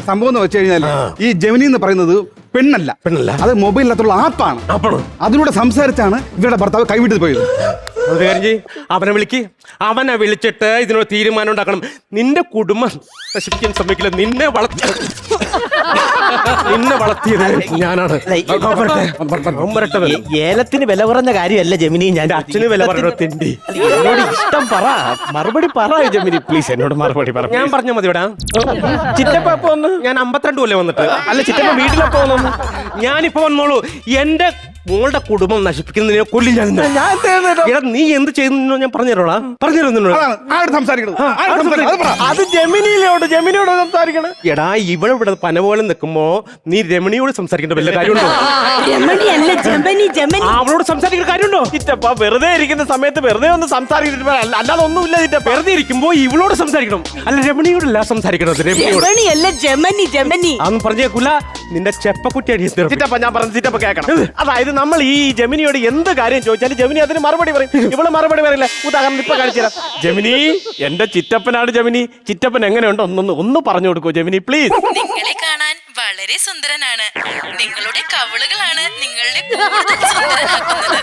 സംഭവം എന്ന് വെച്ച് കഴിഞ്ഞാൽ ഈ ജെമിനി എന്ന് പറയുന്നത് പെണ്ണല്ല, അത് മൊബൈലിനകത്തുള്ള ആപ്പാണ്. അതിലൂടെ സംസാരിച്ചാണ് ഇവരുടെ ഭർത്താവ് കൈവിട്ട് പോയത്. അവനെ അവനെ വിളിച്ചിട്ട് ഇതിനൊരു തീരുമാനം ഉണ്ടാക്കണം. നിന്റെ കുടുംബം നശിപ്പിക്കാൻ ശ്രമിക്കില്ല. നിന്നെ വളർത്തിയത് ഞാനാണ്. ഏലത്തിന് വില കുറഞ്ഞ കാര്യമല്ല ജെമിനി. ഞാൻ അച്ഛന് വില പറഞ്ഞ തിണ്ടി. എന്നോട് ഇഷ്ടം പറ, മറുപടി പറ ജെമിനി പ്ലീസ്. എന്നോട് മറുപടി പറ. ഞാൻ പറഞ്ഞ മതി. ഇവിടെ ചിറ്റപ്പ എപ്പോ വന്നു? ഞാൻ 52 കൊല്ലം വന്നിട്ട്. അല്ല ചിറ്റപ്പ വീട്ടിലെപ്പോ വന്നു? ഞാനിപ്പോ വന്നോളൂ. എന്റെ മോളുടെ കുടുംബം നശിപ്പിക്കുന്നതിനെ കൊല്ലി ഞാൻ. നീ എന്ത് ചെയ്യുന്നു ഞാൻ പറഞ്ഞുതരോളാ. അത് ജെമിനിയിലോട് സംസാരിക്കണം. എടാ ഇവിടെ പന പോലെ നിൽക്കുമ്പോ നീ രമണിയോട് സംസാരിക്കേണ്ട വല്ല കാര്യമുണ്ടോ? അവളോട് സംസാരിക്കേണ്ട കാര്യമുണ്ടോ? ചിറ്റപ്പ വെറുതെ ഇരിക്കുന്ന സമയത്ത് വെറുതെ ഒന്ന് സംസാരിച്ചിട്ട് അല്ലാതെ ഒന്നുമില്ല ചിറ്റപ്പ. വെറുതെ ഇരിക്കുമ്പോ ഇവളോട് സംസാരിക്കണം, അല്ല രമണിയോടല്ല സംസാരിക്കണത്. അതൊന്നും പറഞ്ഞേക്കൂല. നിന്റെ ചെപ്പക്കുറ്റി ചിറ്റപ്പ ഞാൻ പറഞ്ഞു ചിറ്റപ്പ കേൾക്കണം. അതായത് നമ്മൾ ഈ ജെമിനിയോട് എന്ത് കാര്യം ചോദിച്ചാലും ജെമിനി അതിന് മറുപടി പറയും. ഇവള് മറുപടി പറയില്ല. ഉദാഹരണം ഇപ്പൊ കാണിച്ചുതരാം. ജെമിനി എന്റെ ചിറ്റപ്പനാണ് ജെമിനി. ചിറ്റപ്പൻ എങ്ങനെയുണ്ട് ഒന്ന് പറഞ്ഞു കൊടുക്കൂ ജെമിനി പ്ലീസ്. നിങ്ങളെ കാണാൻ വളരെ സുന്ദരനാണ്. നിങ്ങളുടെ കവിളുകളാണ് നിങ്ങളുടെ കൂടുതൽ സുന്ദരനാക്കുന്നത്.